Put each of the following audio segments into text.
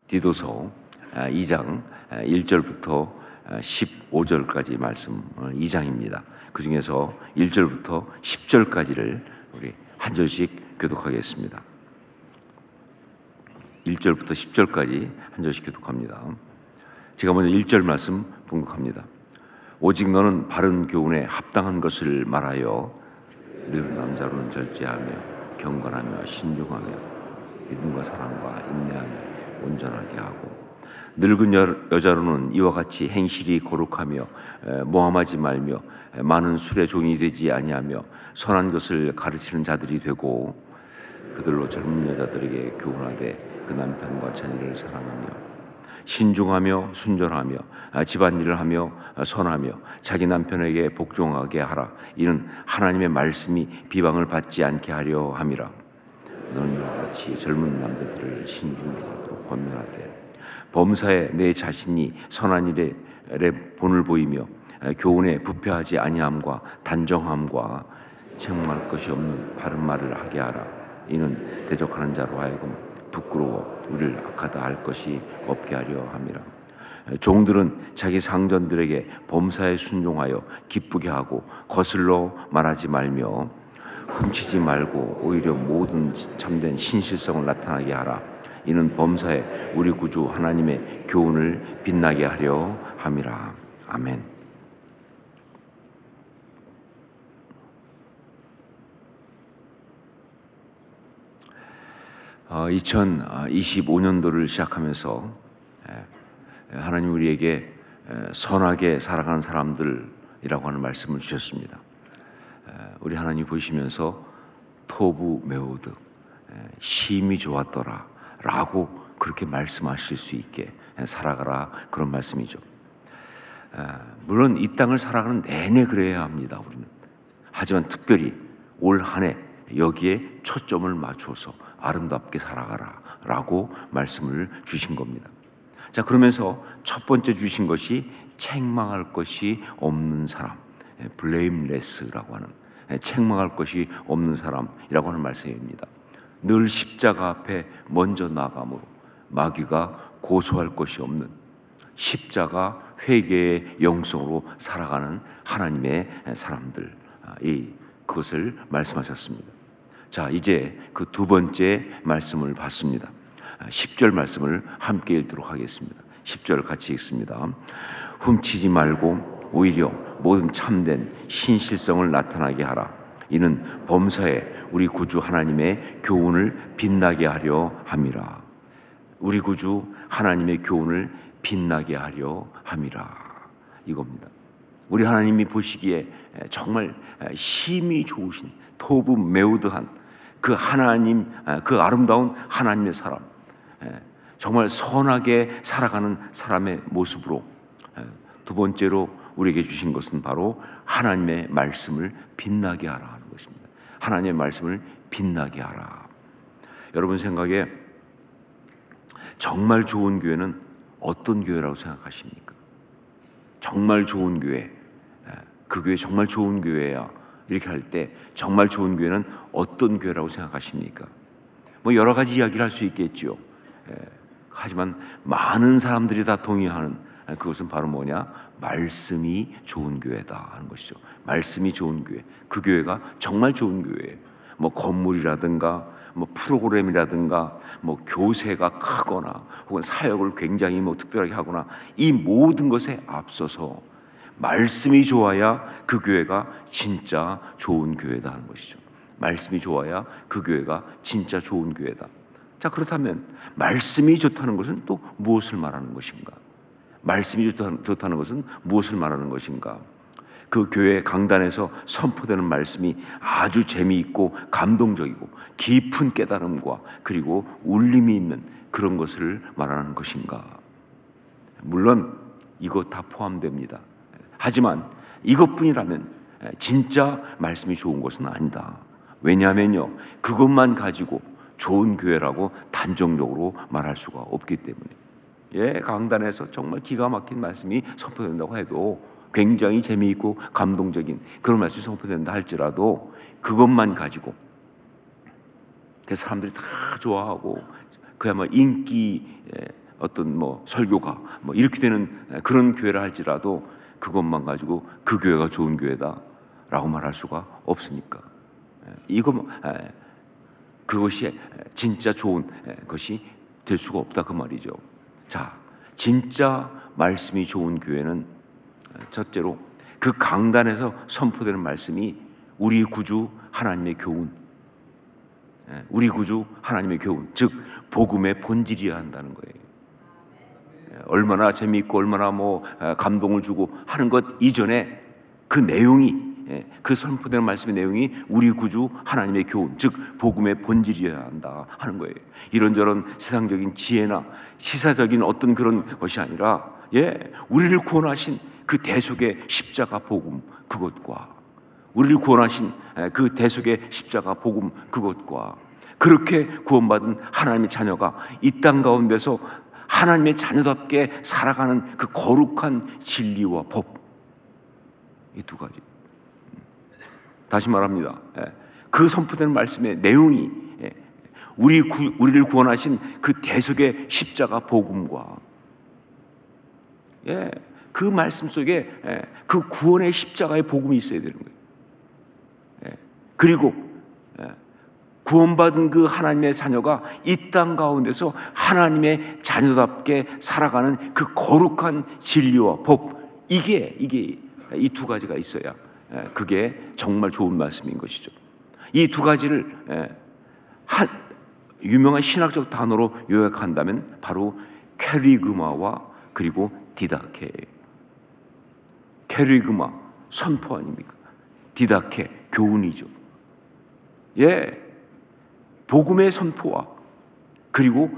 디도서 2장 1절부터 15절까지 말씀 2장입니다. 그 중에서 1절부터 10절까지를 우리 한 절씩 교독하겠습니다. 1절부터 10절까지 한 절씩 교독합니다. 제가 먼저 1절 말씀 봉독합니다. 오직 너는 바른 교훈에 합당한 것을 말하여 늘 남자로는 절제하며 경건하며 신중하며 믿음과 사랑과 인내하며 온전하게 하고 늙은 여자로는 이와 같이 행실이 거룩하며 모함하지 말며 많은 술의 종이 되지 아니하며 선한 것을 가르치는 자들이 되고 그들로 젊은 여자들에게 교훈하되 그 남편과 자녀를 사랑하며 신중하며 순전하며 집안일을 하며 선하며 자기 남편에게 복종하게 하라. 이는 하나님의 말씀이 비방을 받지 않게 하려 함이라. 너는 이와 같이 젊은 남자들을 신중하고 권면하되 범사에 내 자신이 선한 일에 본을 보이며 교훈에 부패하지 아니함과 단정함과 책망할 것이 없는 바른 말을 하게 하라. 이는 대적하는 자로 하여금 부끄러워 우리를 악하다 할 것이 없게 하려 함이라. 종들은 자기 상전들에게 범사에 순종하여 기쁘게 하고 거슬러 말하지 말며 훔치지 말고 오히려 모든 참된 신실성을 나타나게 하라. 이는 범사에 우리 구주 하나님의 교훈을 빛나게 하려 함이라. 아멘. 어, 2025년도를 시작하면서 하나님 우리에게 선하게 살아가는 사람들이라고 하는 말씀을 주셨습니다. 우리 하나님 보시면서 토부 메우드 심히 좋았더라 라고 그렇게 말씀하실 수 있게 살아가라, 그런 말씀이죠. 물론 이 땅을 살아가는 내내 그래야 합니다, 우리는. 하지만 특별히 올 한 해 여기에 초점을 맞춰서 아름답게 살아가라 라고 말씀을 주신 겁니다. 자, 그러면서 첫 번째 주신 것이 책망할 것이 없는 사람, blameless라고 하는, 책망할 것이 없는 사람이라고 하는 말씀입니다. 늘 십자가 앞에 먼저 나감으로 마귀가 고소할 것이 없는 십자가 회개의 영성으로 살아가는 하나님의 사람들, 그것을 말씀하셨습니다. 자, 이제 그 두 번째 말씀을 봤습니다. 10절 말씀을 함께 읽도록 하겠습니다. 10절 같이 읽습니다. 훔치지 말고 오히려 모든 참된 신실성을 나타나게 하라. 이는 범사에 우리 구주 하나님의 교훈을 빛나게 하려 함이라. 우리 구주 하나님의 교훈을 빛나게 하려 함이라, 이겁니다. 우리 하나님이 보시기에 정말 심히 좋으신 토부 메우드한 그 하나님, 그 아름다운 하나님의 사람, 정말 선하게 살아가는 사람의 모습으로 두 번째로 우리에게 주신 것은 바로 하나님의 말씀을 빛나게 하라 하는 것입니다. 하나님의 말씀을 빛나게 하라. 여러분 생각에 정말 좋은 교회는 어떤 교회라고 생각하십니까? 정말 좋은 교회, 그 교회 정말 좋은 교회야, 이렇게 할 때 정말 좋은 교회는 어떤 교회라고 생각하십니까? 뭐 여러 가지 이야기를 할 수 있겠죠. 하지만 많은 사람들이 다 동의하는 그것은 바로 뭐냐? 말씀이 좋은 교회다 하는 것이죠. 말씀이 좋은 교회, 그 교회가 정말 좋은 교회예요. 뭐 건물이라든가 뭐 프로그램이라든가 뭐 교세가 크거나 혹은 사역을 굉장히 뭐 특별하게 하거나, 이 모든 것에 앞서서 말씀이 좋아야 그 교회가 진짜 좋은 교회다 하는 것이죠. 말씀이 좋아야 그 교회가 진짜 좋은 교회다. 자, 그렇다면 말씀이 좋다는 것은 또 무엇을 말하는 것인가? 말씀이 좋다는 것은 무엇을 말하는 것인가? 그 교회 강단에서 선포되는 말씀이 아주 재미있고 감동적이고 깊은 깨달음과 그리고 울림이 있는 그런 것을 말하는 것인가? 물론 이것 다 포함됩니다. 하지만 이것뿐이라면 진짜 말씀이 좋은 것은 아니다. 왜냐하면요, 그것만 가지고 좋은 교회라고 단정적으로 말할 수가 없기 때문에. 강단에서 정말 기가 막힌 말씀이 선포된다고 해도, 굉장히 재미있고 감동적인 그런 말씀이 선포된다 할지라도, 그것만 가지고 그 사람들이 다 좋아하고 그야말로 인기 어떤 뭐 설교가 뭐 이렇게 되는 그런 교회를 할지라도 그것만 가지고 그 교회가 좋은 교회다라고 말할 수가 없으니까 그것이 진짜 좋은 것이 될 수가 없다 그 말이죠. 자, 진짜 말씀이 좋은 교회는 첫째로 그 강단에서 선포되는 말씀이 우리 구주 하나님의 교훈, 우리 구주 하나님의 교훈, 즉 복음의 본질이어야 한다는 거예요. 얼마나 재미있고 얼마나 뭐 감동을 주고 하는 것 이전에 그 내용이, 그 선포되는 말씀의 내용이 우리 구주 하나님의 교훈, 즉 복음의 본질이어야 한다 하는 거예요. 이런저런 세상적인 지혜나 시사적인 어떤 그런 것이 아니라 우리를 구원하신 그 대속의 십자가 복음 그것과 우리를 구원하신 그 대속의 십자가 복음 그것과 그렇게 구원받은 하나님의 자녀가 이 땅 가운데서 하나님의 자녀답게 살아가는 그 거룩한 진리와 법, 이 두 가지. 다시 말합니다. 그 선포되는 말씀의 내용이 우리를 구원하신 그 대속의 십자가 복음과 그 말씀 속에 그 구원의 십자가의 복음이 있어야 되는 거예요. 그리고 구원받은 그 하나님의 자녀가 이 땅 가운데서 하나님의 자녀답게 살아가는 그 거룩한 진리와 법, 이게 이 두 가지가 있어야 그게 정말 좋은 말씀인 것이죠. 이 두 가지를 한 유명한 신학적 단어로 요약한다면 바로 캐리그마와 그리고 디다케예요. 캐리그마 선포 아닙니까? 디다케 교훈이죠. 복음의 선포와 그리고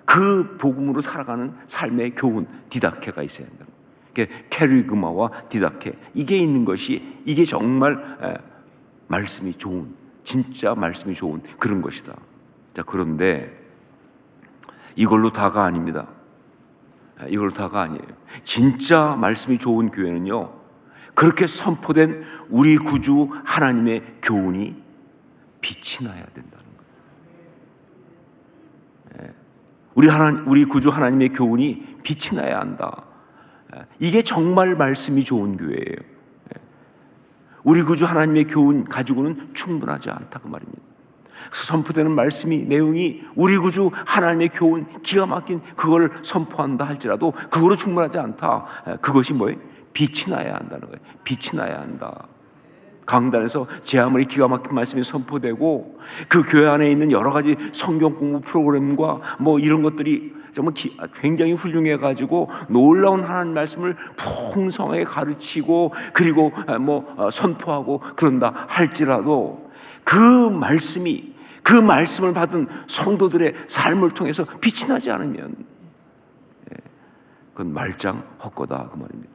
그 복음으로 살아가는 삶의 교훈, 디다케가 있어야 한다. 캐리그마와 디다케, 이게 있는 것이 이게 정말 말씀이 좋은, 진짜 말씀이 좋은 그런 것이다. 자, 그런데 이걸로 다가 아닙니다. 이걸로 다가 아니에요. 진짜 말씀이 좋은 교회는요, 그렇게 선포된 우리 구주 하나님의 교훈이 빛이 나야 된다는 거예요. 우리 구주 하나님의 교훈이 빛이 나야 한다. 이게 정말 말씀이 좋은 교회예요. 우리 구주 하나님의 교훈 가지고는 충분하지 않다 그 말입니다. 그래서 선포되는 말씀이 내용이 우리 구주 하나님의 교훈 기가 막힌 그걸 선포한다 할지라도 그거로 충분하지 않다. 그것이 뭐예요? 빛이 나야 한다는 거예요. 빛이 나야 한다. 강단에서 제 아무리 기가 막힌 말씀이 선포되고 그 교회 안에 있는 여러 가지 성경 공부 프로그램과 뭐 이런 것들이 정말 굉장히 훌륭해가지고 놀라운 하나님 말씀을 풍성하게 가르치고 그리고 선포하고 그런다 할지라도 그 말씀을 받은 성도들의 삶을 통해서 빛이 나지 않으면 그건 말짱 헛거다 그 말입니다.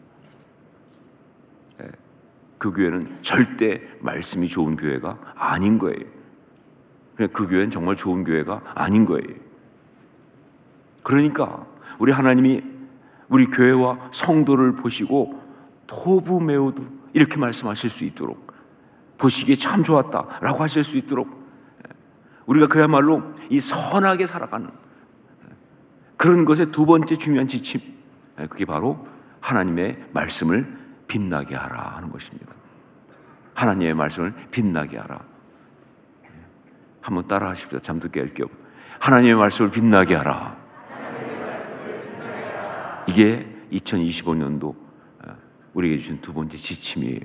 그 교회는 절대 말씀이 좋은 교회가 아닌 거예요. 그 교회는 정말 좋은 교회가 아닌 거예요. 그러니까 우리 하나님이 우리 교회와 성도를 보시고 토부메오드 이렇게 말씀하실 수 있도록, 보시기에 참 좋았다라고 하실 수 있도록 우리가 그야말로 이 선하게 살아가는 그런 것의 두 번째 중요한 지침, 그게 바로 하나님의 말씀을 빛나게 하라 하는 것입니다. 하나님의 말씀을 빛나게 하라. 한번 따라 하십시오. 잠도 깰 겸. 하나님의 말씀을 빛나게 하라. 이게 2025년도 우리에게 주신 두 번째 지침이에요.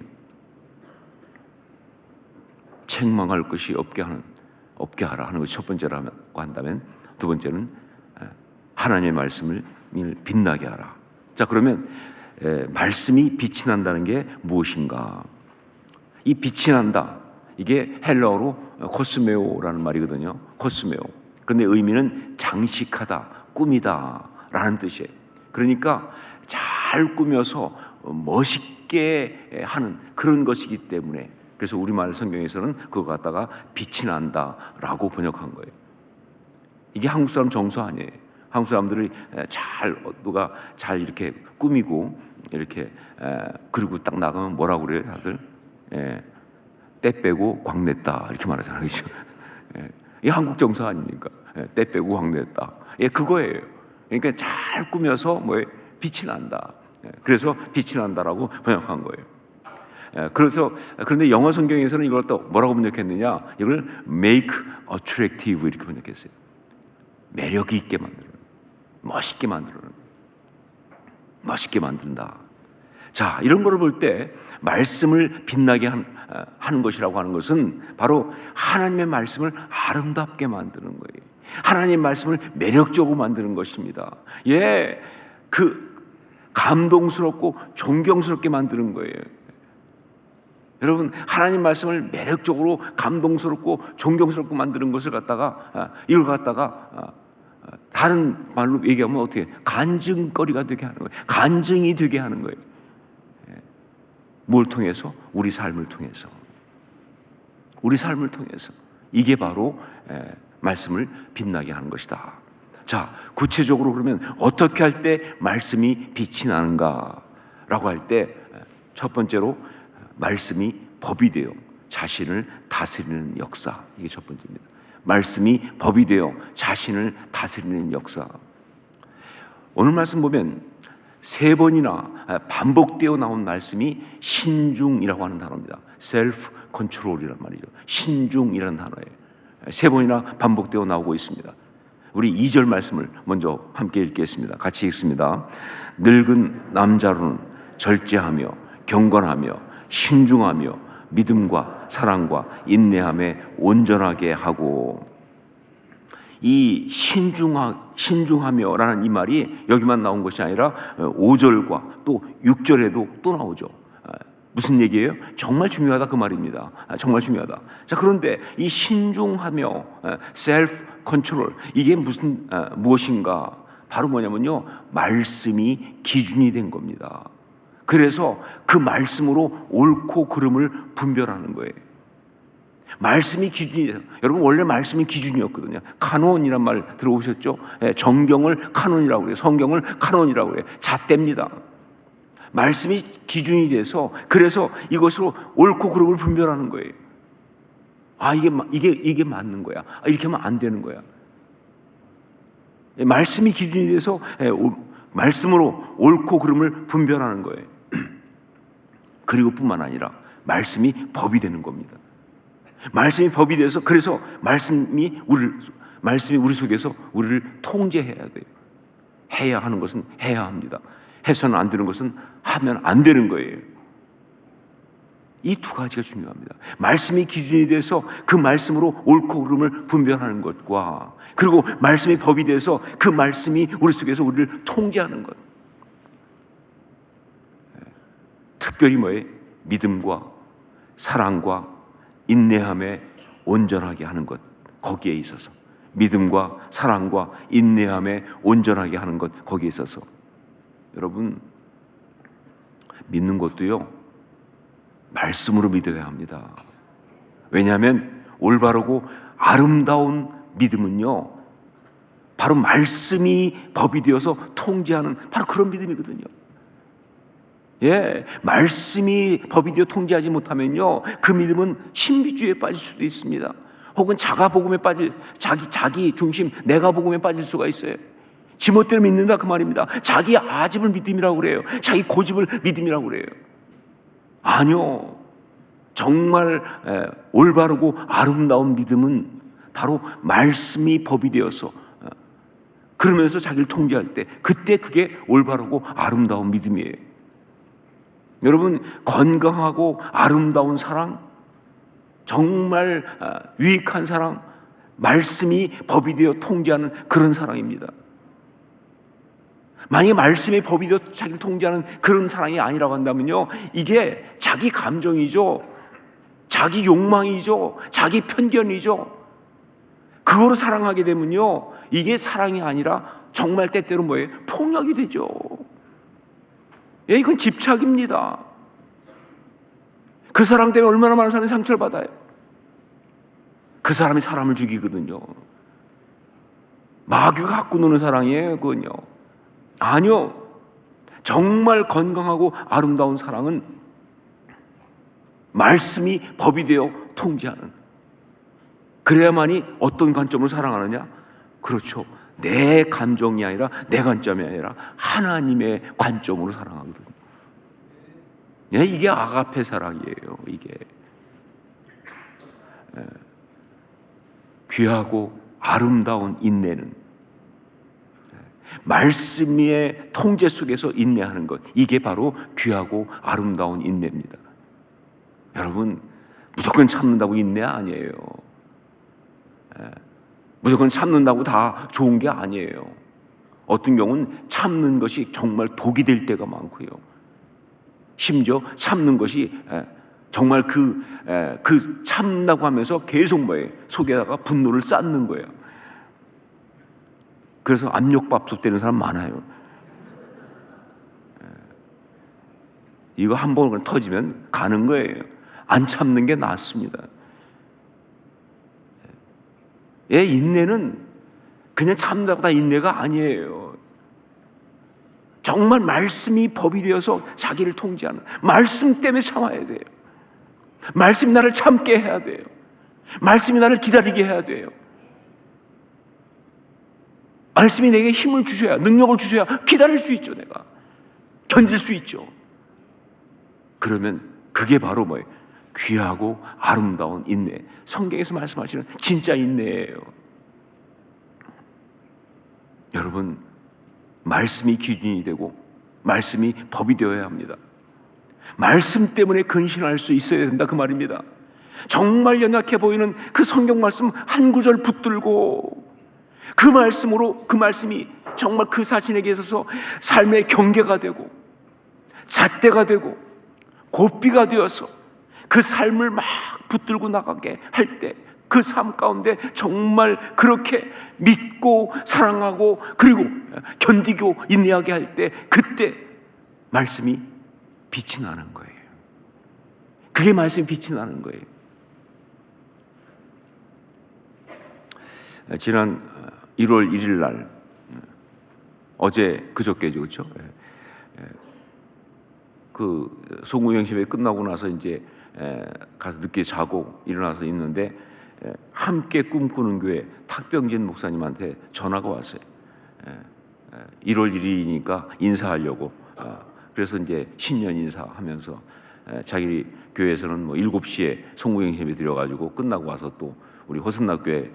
책망할 것이 없게 하라 하는 것이 첫 번째라고 한다면, 두 번째는 하나님의 말씀을 빛나게 하라. 자, 그러면 말씀이 빛이 난다는 게 무엇인가? 이 빛이 난다, 이게 헬라어로 코스메오라는 말이거든요. 코스메오. 그런데 의미는 장식하다, 꾸미다 라는 뜻이에요. 그러니까 잘 꾸며서 멋있게 하는 그런 것이기 때문에, 그래서 우리말 성경에서는 그거 갖다가 빛이 난다라고 번역한 거예요. 이게 한국 사람 정서 아니에요. 한국 사람들이 누가 잘 이렇게 꾸미고 이렇게 그리고 딱 나가면 뭐라고 그래요, 다들? 때 빼고 광냈다 이렇게 말하잖아요, 그렇죠? 이게 한국 정서 아닙니까? 때 빼고 광냈다. 그거예요. 그러니까 잘 꾸며서 빛이 난다. 그래서 빛이 난다라고 번역한 거예요. 그런데 영어 성경에서는 이걸 또 뭐라고 번역했느냐? 이걸 make attractive 이렇게 번역했어요. 매력 있게 만드는, 멋있게 만드는, 멋있게 만든다. 자, 이런 거를 볼 때 말씀을 빛나게 하는 것이라고 하는 것은 바로 하나님의 말씀을 아름답게 만드는 거예요. 하나님의 말씀을 매력적으로 만드는 것입니다. 감동스럽고 존경스럽게 만드는 거예요. 여러분, 하나님 말씀을 매력적으로 감동스럽고 존경스럽고 만드는 것을 이걸 갖다가 다른 말로 얘기하면 어떻게 간증거리가 되게 하는 거예요. 간증이 되게 하는 거예요. 뭘 통해서? 우리 삶을 통해서. 우리 삶을 통해서. 이게 바로 말씀을 빛나게 하는 것이다. 자, 구체적으로 그러면 어떻게 할 때 말씀이 빛이 나는가라고 할 때 첫 번째로 말씀이 법이 되어 자신을 다스리는 역사. 이게 첫 번째입니다. 말씀이 법이 되어 자신을 다스리는 역사. 오늘 말씀 보면 3번이나 반복되어 나온 말씀이 신중이라고 하는 단어입니다. self control이란 말이죠. 신중이라는 단어예요. 3번이나 반복되어 나오고 있습니다. 우리 2절 말씀을 먼저 함께 읽겠습니다. 같이 읽습니다. 늙은 남자로는 절제하며 경건하며 신중하며 믿음과 사랑과 인내함에 온전하게 하고. 이 신중하며라는 이 말이 여기만 나온 것이 아니라 5절과 또 6절에도 또 나오죠. 무슨 얘기예요? 정말 중요하다 그 말입니다. 정말 중요하다. 자, 그런데 이 신중하며 self control 이게 무엇인가? 바로 뭐냐면요, 말씀이 기준이 된 겁니다. 그래서 그 말씀으로 옳고 그름을 분별하는 거예요. 말씀이 기준이에요. 여러분, 원래 말씀이 기준이었거든요. 카논이란 말 들어보셨죠? 정경을 카논이라고 그래요. 성경을 카논이라고 그래요. 잣대입니다. 말씀이 기준이 돼서 그래서 이것으로 옳고 그름을 분별하는 거예요. 이게 맞는 거야. 이렇게 하면 안 되는 거야. 말씀이 기준이 돼서 말씀으로 옳고 그름을 분별하는 거예요. 그리고 뿐만 아니라 말씀이 법이 되는 겁니다. 말씀이 법이 돼서 그래서 말씀이 우리 속에서 우리를 통제해야 돼요. 해야 하는 것은 해야 합니다. 해서는 안 되는 것은 하면 안 되는 거예요. 이 두 가지가 중요합니다. 말씀이 기준이 돼서 그 말씀으로 옳고 그름을 분별하는 것과 그리고 말씀이 법이 돼서 그 말씀이 우리 속에서 우리를 통제하는 것. 특별히 뭐예요? 믿음과 사랑과 인내함에 온전하게 하는 것. 거기에 있어서 믿음과 사랑과 인내함에 온전하게 하는 것. 거기에 있어서 여러분, 믿는 것도요, 말씀으로 믿어야 합니다. 왜냐하면 올바르고 아름다운 믿음은요, 바로 말씀이 법이 되어서 통제하는 바로 그런 믿음이거든요. 말씀이 법이 되어 통제하지 못하면요, 그 믿음은 신비주의에 빠질 수도 있습니다. 혹은 자가복음에 자기 중심, 내가복음에 빠질 수가 있어요. 지멋대로 믿는다 그 말입니다. 자기 아집을 믿음이라고 그래요. 자기 고집을 믿음이라고 그래요. 아니요. 정말 올바르고 아름다운 믿음은 바로 말씀이 법이 되어서 그러면서 자기를 통제할 때 그때 그게 올바르고 아름다운 믿음이에요. 여러분, 건강하고 아름다운 사랑, 정말 유익한 사랑, 말씀이 법이 되어 통제하는 그런 사랑입니다. 만약에 말씀이 법이 되어 자기를 통제하는 그런 사랑이 아니라고 한다면요, 이게 자기 감정이죠, 자기 욕망이죠, 자기 편견이죠. 그거로 사랑하게 되면요, 이게 사랑이 아니라 정말 때때로 뭐예요? 폭력이 되죠. 이건 집착입니다. 그 사랑 때문에 얼마나 많은 사람이 상처를 받아요. 그 사람이 사람을 죽이거든요. 마귀가 갖고 노는 사랑이에요, 그건요. 아니요. 정말 건강하고 아름다운 사랑은 말씀이 법이 되어 통제하는, 그래야만이 어떤 관점으로 사랑하느냐? 그렇죠. 내 감정이 아니라 내 관점이 아니라 하나님의 관점으로 사랑하거든요. 이게 아가페 사랑이에요. 이게 귀하고 아름다운 인내는 말씀의 통제 속에서 인내하는 것, 이게 바로 귀하고 아름다운 인내입니다. 여러분, 무조건 참는다고 인내 아니에요. 무조건 참는다고 다 좋은 게 아니에요. 어떤 경우는 참는 것이 정말 독이 될 때가 많고요. 심지어 참는 것이 정말 그 참는다고 하면서 계속 속에다가 분노를 쌓는 거예요. 그래서 압력밥솥 되는 사람 많아요. 이거 한 번 터지면 가는 거예요. 안 참는 게 낫습니다. 인내는 그냥 참는다고 다 인내가 아니에요. 정말 말씀이 법이 되어서 자기를 통제하는, 말씀 때문에 참아야 돼요. 말씀이 나를 참게 해야 돼요. 말씀이 나를 기다리게 해야 돼요. 말씀이 내게 힘을 주셔야, 능력을 주셔야 기다릴 수 있죠. 내가 견딜 수 있죠. 그러면 그게 바로 뭐예요? 귀하고 아름다운 인내. 성경에서 말씀하시는 진짜 인내예요. 여러분, 말씀이 기준이 되고 말씀이 법이 되어야 합니다. 말씀 때문에 근신할 수 있어야 된다, 그 말입니다. 정말 연약해 보이는 그 성경 말씀 한 구절 붙들고 그 말씀으로, 그 말씀이 정말 그 자신에게 있어서 삶의 경계가 되고 잣대가 되고 고삐가 되어서 그 삶을 막 붙들고 나가게 할 때, 그 삶 가운데 정말 그렇게 믿고 사랑하고 그리고 견디고 인내하게 할 때, 그때 말씀이 빛이 나는 거예요. 그게 말씀이 빛이 나는 거예요. 지난 1월 1일 날, 어제 그저께죠, 그렇죠? 그 송구영심회 끝나고 나서 이제 가서 늦게 자고 일어나서 있는데 함께 꿈꾸는 교회 탁병진 목사님한테 전화가 왔어요. 1월 1일이니까 인사하려고. 그래서 이제 신년 인사하면서 자기 교회에서는 뭐 7시에 송구영심회 들여가지고 끝나고 와서 또 우리 호선락교회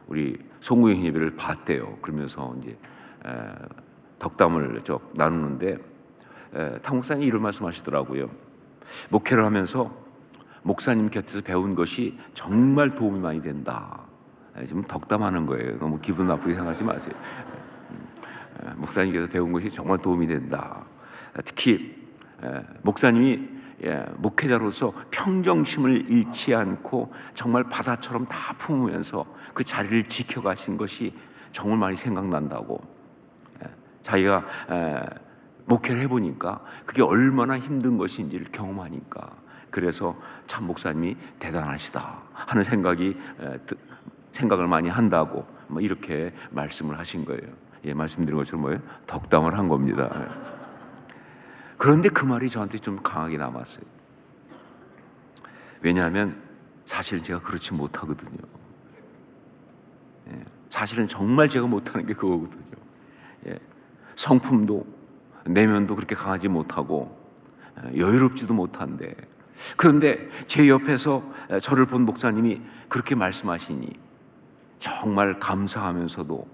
우리 송구영심회를 봤대요. 그러면서 이제 덕담을 나누는데 탁 목사님이 이런 말씀하시더라고요. 목회를 하면서 목사님 곁에서 배운 것이 정말 도움이 많이 된다. 지금 덕담하는 거예요. 너무 기분 나쁘게 생각하지 마세요. 목사님께서 배운 것이 정말 도움이 된다. 특히 목사님이 목회자로서 평정심을 잃지 않고 정말 바다처럼 다 품으면서 그 자리를 지켜가신 것이 정말 많이 생각난다고. 자기가 목회를 해보니까 그게 얼마나 힘든 것인지를 경험하니까, 그래서 참 목사님이 대단하시다 하는 생각을 많이 한다고 뭐 이렇게 말씀을 하신 거예요. 말씀드린 것처럼 뭐예요? 덕담을 한 겁니다. 그런데 그 말이 저한테 좀 강하게 남았어요. 왜냐하면 사실 제가 그렇지 못하거든요. 사실은 정말 제가 못하는 게 그거거든요. 성품도 내면도 그렇게 강하지 못하고 여유롭지도 못한데, 그런데 제 옆에서 저를 본 목사님이 그렇게 말씀하시니 정말 감사하면서도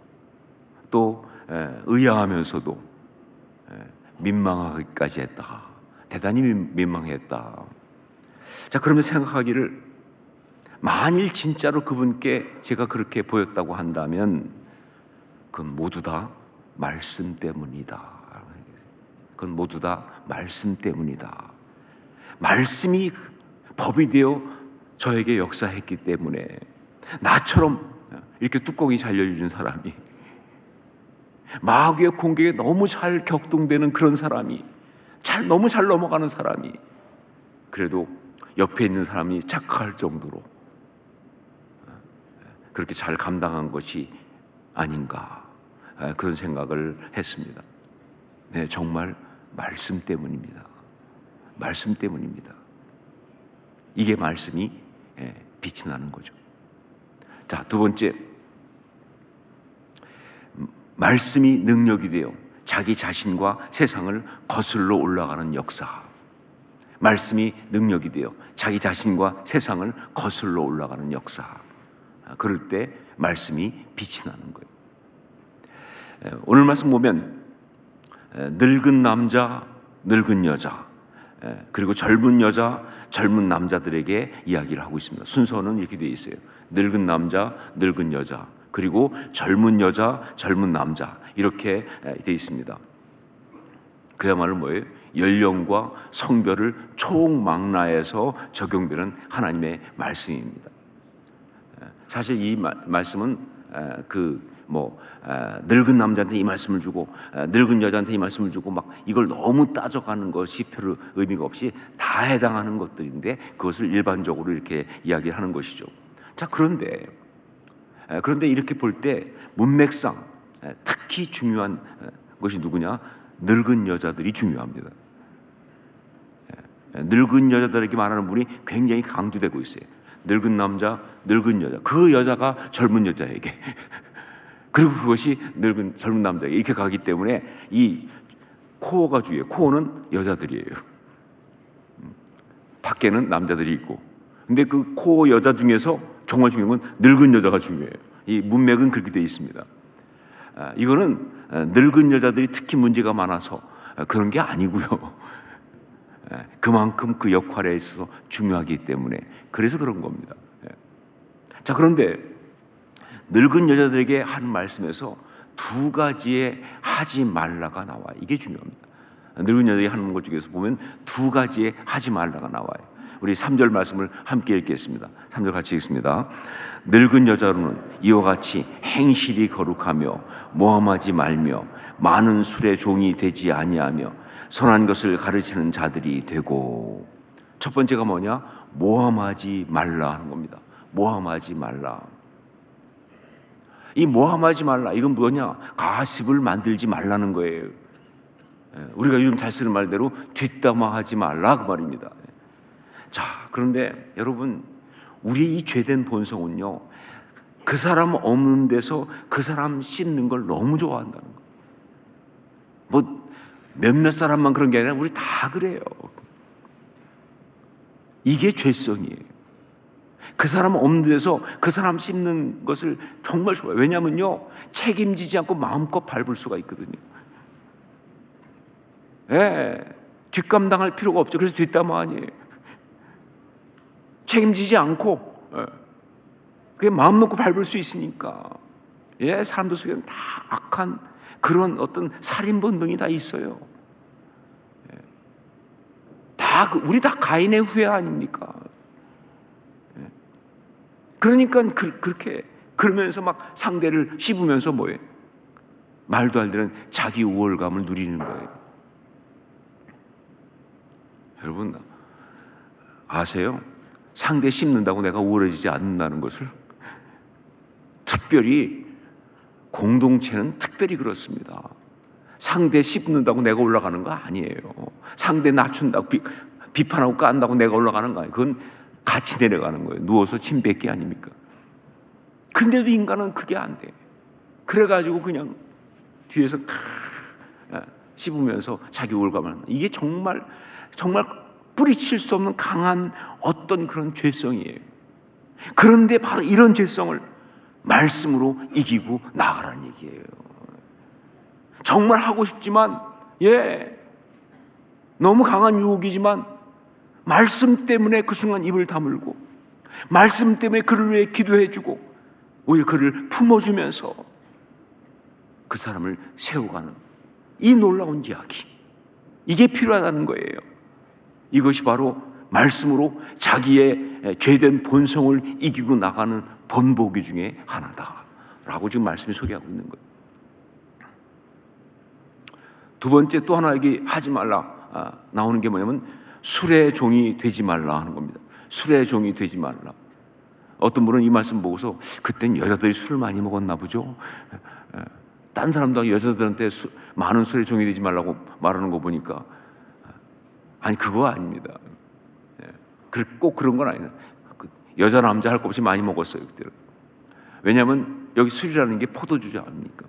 또 의아하면서도 민망하기까지 했다. 대단히 민망했다. 자, 그러면 생각하기를, 만일 진짜로 그분께 제가 그렇게 보였다고 한다면 그건 모두 다 말씀 때문이다. 그건 모두 다 말씀 때문이다. 말씀이 법이 되어 저에게 역사했기 때문에, 나처럼 이렇게 뚜껑이 잘 열리는 사람이, 마귀의 공격에 너무 잘 격동되는 그런 사람이, 너무 잘 넘어가는 사람이, 그래도 옆에 있는 사람이 착각할 정도로 그렇게 잘 감당한 것이 아닌가, 그런 생각을 했습니다. 네, 정말 말씀 때문입니다. 말씀 때문입니다. 이게 말씀이 빛이 나는 거죠. 자, 두 번째, 말씀이 능력이 되어 자기 자신과 세상을 거슬러 올라가는 역사. 말씀이 능력이 되어 자기 자신과 세상을 거슬러 올라가는 역사. 그럴 때 말씀이 빛이 나는 거예요. 오늘 말씀 보면 늙은 남자, 늙은 여자, 그리고 젊은 여자, 젊은 남자들에게 이야기를 하고 있습니다. 순서는 이렇게 되어 있어요. 늙은 남자, 늙은 여자, 그리고 젊은 여자, 젊은 남자, 이렇게 되어 있습니다. 그야말로 뭐예요? 연령과 성별을 총망라해서 적용되는 하나님의 말씀입니다. 사실 이 말씀은 늙은 남자한테 이 말씀을 주고 늙은 여자한테 이 말씀을 주고 막 이걸 너무 따져가는 것이 별로 의미가 없이 다 해당하는 것들인데 그것을 일반적으로 이렇게 이야기하는 것이죠. 자, 그런데 이렇게 볼 때 문맥상 특히 중요한 것이 누구냐? 늙은 여자들이 중요합니다. 늙은 여자들에게 말하는 분이 굉장히 강조되고 있어요. 늙은 남자, 늙은 여자, 그 여자가 젊은 여자에게 그리고 그것이 젊은 남자에게 이렇게 가기 때문에 이 코어가 중요해요. 코어는 여자들이에요. 밖에는 남자들이 있고, 근데 그 코어 여자 중에서 정말 중요한 건 늙은 여자가 중요해요. 이 문맥은 그렇게 되어 있습니다. 이거는 늙은 여자들이 특히 문제가 많아서 그런 게 아니고요. 그만큼 그 역할에 있어서 중요하기 때문에 그래서 그런 겁니다. 자, 그런데 늙은 여자들에게 한 말씀에서 두 가지의 하지 말라가 나와요. 이게 중요합니다. 늙은 여자에게 하는 것 중에서 보면 두 가지의 하지 말라가 나와요. 우리 3절 말씀을 함께 읽겠습니다. 3절 같이 읽습니다. 늙은 여자로는 이와 같이 행실이 거룩하며 모함하지 말며 많은 술의 종이 되지 아니하며 선한 것을 가르치는 자들이 되고. 첫 번째가 뭐냐? 모함하지 말라 하는 겁니다. 모함하지 말라. 이 모함하지 말라, 이건 뭐냐? 가십을 만들지 말라는 거예요. 우리가 요즘 잘 쓰는 말대로 뒷담화하지 말라, 그 말입니다. 자, 그런데 여러분, 우리 이 죄된 본성은요, 그 사람 없는 데서 그 사람 씹는 걸 너무 좋아한다는 거예요. 뭐 몇몇 사람만 그런 게 아니라 우리 다 그래요. 이게 죄성이에요. 그 사람 없는 데서 그 사람 씹는 것을 정말 좋아해요. 왜냐면요, 책임지지 않고 마음껏 밟을 수가 있거든요. 뒷감당할 필요가 없죠. 그래서 뒷담화 아니에요. 책임지지 않고 그냥 마음 놓고 밟을 수 있으니까. 사람들 속에는 다 악한 그런 어떤 살인 본능이 다 있어요. 우리 다 가인의 후예 아닙니까? 그러니까 그렇게 그러면서 막 상대를 씹으면서 뭐예요? 말도 안 되는 자기 우월감을 누리는 거예요. 여러분 아세요? 상대 씹는다고 내가 우월해지지 않는다는 것을. 특별히 공동체는 특별히 그렇습니다. 상대 씹는다고 내가 올라가는 거 아니에요. 상대 낮춘다고 비판하고 깐다고 내가 올라가는 거 아니에요. 그건 같이 내려가는 거예요. 누워서 침 뱉기 아닙니까? 근데도 인간은 그게 안 돼. 그래가지고 그냥 뒤에서 씹으면서 자기 우월감을 하는. 이게 정말 뿌리칠 수 없는 강한 어떤 그런 죄성이에요. 그런데 바로 이런 죄성을 말씀으로 이기고 나가라는 얘기예요. 정말 하고 싶지만, 너무 강한 유혹이지만 말씀 때문에 그 순간 입을 다물고, 말씀 때문에 그를 위해 기도해주고, 오히려 그를 품어주면서 그 사람을 세워가는 이 놀라운 이야기, 이게 필요하다는 거예요. 이것이 바로 말씀으로 자기의 죄된 본성을 이기고 나가는 본보기 중에 하나다라고 지금 말씀이 소개하고 있는 거예요. 두 번째 또 하나 여기 하지 말라 나오는 게 뭐냐면 술의 종이 되지 말라 하는 겁니다. 술의 종이 되지 말라. 어떤 분은 이 말씀 보고서 그땐 여자들이 술을 많이 먹었나 보죠. 딴 사람도 여자들한테 많은 술의 종이 되지 말라고 말하는 거 보니까 아니 그거 아닙니다. 꼭 그런 건 아니에요. 여자 남자 할 것 없이 많이 먹었어요 그때. 왜냐하면 여기 술이라는 게 포도주지 아닙니까?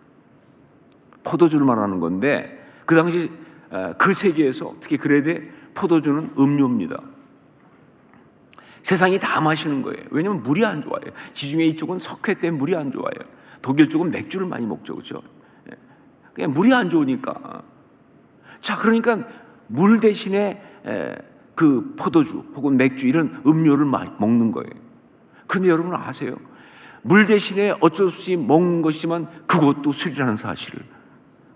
포도주를 말하는 건데, 그 당시 그 세계에서 특히 그레데 포도주는 음료입니다. 세상이 다 마시는 거예요. 왜냐하면 물이 안 좋아요. 지중해 이쪽은 석회 때문에 물이 안 좋아요. 독일 쪽은 맥주를 많이 먹죠, 그렇죠? 그냥 물이 안 좋으니까. 자, 그러니까 물 대신에 그 포도주 혹은 맥주 이런 음료를 먹는 거예요. 그런데 여러분 아세요? 물 대신에 어쩔 수 없이 먹는 것이지만 그것도 술이라는 사실을.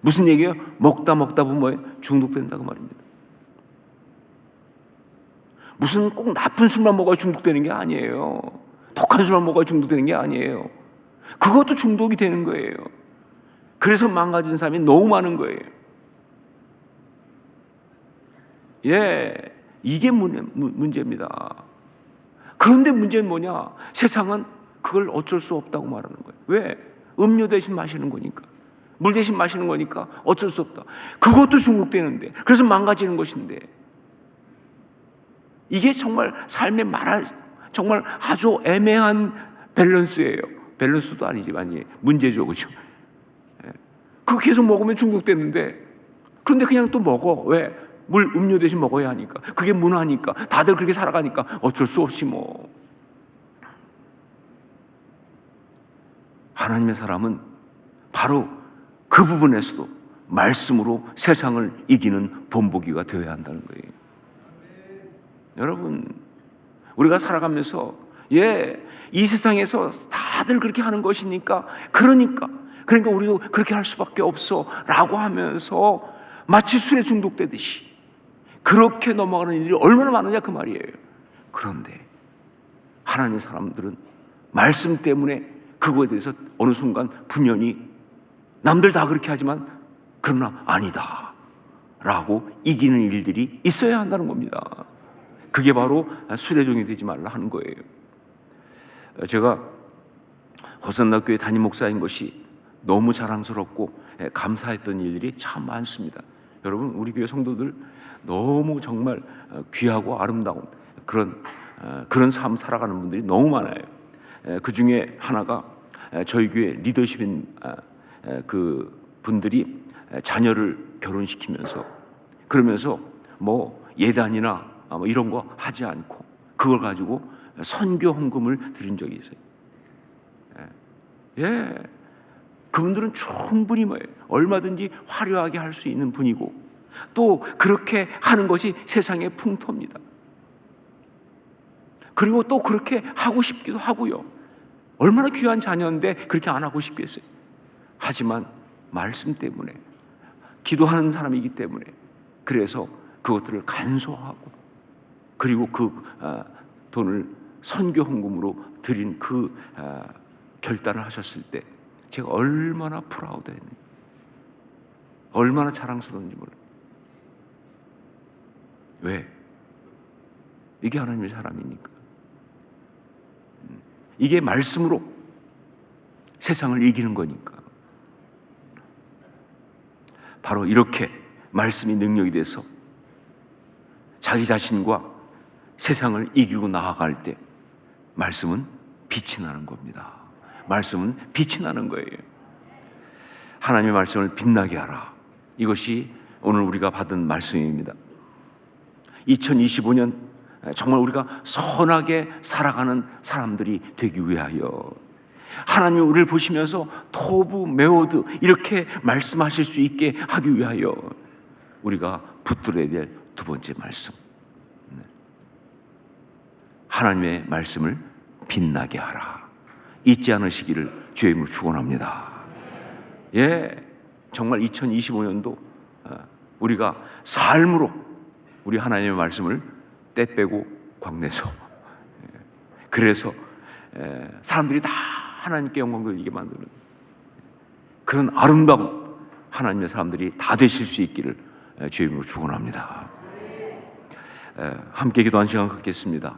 무슨 얘기예요? 먹다 보면 뭐예요? 중독된다고 말입니다. 무슨 꼭 나쁜 술만 먹어야 중독되는 게 아니에요. 독한 술만 먹어야 중독되는 게 아니에요. 그것도 중독이 되는 거예요. 그래서 망가진 사람이 너무 많은 거예요. 예, 이게 문제입니다. 그런데 문제는 뭐냐? 세상은 그걸 어쩔 수 없다고 말하는 거예요. 왜? 음료 대신 마시는 거니까. 물 대신 마시는 거니까 어쩔 수 없다. 그것도 중독되는데, 그래서 망가지는 것인데, 이게 정말 삶의 정말 아주 애매한 밸런스예요. 밸런스도 아니지만 문제죠, 그렇죠? 그거 계속 먹으면 중독되는데, 그런데 그냥 또 먹어. 왜? 음료 대신 먹어야 하니까. 그게 문화니까. 다들 그렇게 살아가니까 어쩔 수 없이 뭐. 하나님의 사람은 바로 그 부분에서도 말씀으로 세상을 이기는 본보기가 되어야 한다는 거예요. 여러분, 우리가 살아가면서 이 세상에서 다들 그렇게 하는 것이니까 그러니까 우리도 그렇게 할 수밖에 없어 라고 하면서 마치 술에 중독되듯이 그렇게 넘어가는 일이 얼마나 많으냐 그 말이에요. 그런데 하나님의 사람들은 말씀 때문에 그거에 대해서 어느 순간 분연히 남들 다 그렇게 하지만 그러나 아니다 라고 이기는 일들이 있어야 한다는 겁니다. 그게 바로 술의 종이 되지 말라 하는 거예요. 제가 호산나교회 담임 목사인 것이 너무 자랑스럽고 감사했던 일들이 참 많습니다. 여러분, 우리 교회 성도들 너무 정말 귀하고 아름다운 그런 삶 살아가는 분들이 너무 많아요. 그 중에 하나가 저희 교회 리더십인 그 분들이 자녀를 결혼시키면서 그러면서 뭐 예단이나 뭐 이런 거 하지 않고 그걸 가지고 선교 헌금을 드린 적이 있어요. 그분들은 충분히 얼마든지 화려하게 할 수 있는 분이고 또 그렇게 하는 것이 세상의 풍토입니다. 그리고 또 그렇게 하고 싶기도 하고요. 얼마나 귀한 자녀인데 그렇게 안 하고 싶겠어요. 하지만 말씀 때문에 기도하는 사람이기 때문에 그래서 그것들을 간소화하고 그리고 그 돈을 선교 헌금으로 드린 그 결단을 하셨을 때 제가 얼마나 프라우드했는지, 얼마나 자랑스러운지 몰라요. 왜? 이게 하나님의 사람이니까. 이게 말씀으로 세상을 이기는 거니까. 바로 이렇게 말씀이 능력이 돼서 자기 자신과 세상을 이기고 나아갈 때 말씀은 빛이 나는 겁니다. 말씀은 빛이 나는 거예요. 하나님의 말씀을 빛나게 하라. 이것이 오늘 우리가 받은 말씀입니다. 2025년 정말 우리가 선하게 살아가는 사람들이 되기 위하여 하나님이 우리를 보시면서 토부 메오드 이렇게 말씀하실 수 있게 하기 위하여 우리가 붙들어야 될 두 번째 말씀, 하나님의 말씀을 빛나게 하라. 잊지 않으시기를 주의 이름으로 축원합니다. 정말 2025년도 우리가 삶으로 우리 하나님의 말씀을 때 빼고 광내서 그래서 사람들이 다 하나님께 영광 돌리게 만드는 그런 아름다운 하나님의 사람들이 다 되실 수 있기를 주의 이름으로 축원합니다. 함께 기도한 시간 갖겠습니다.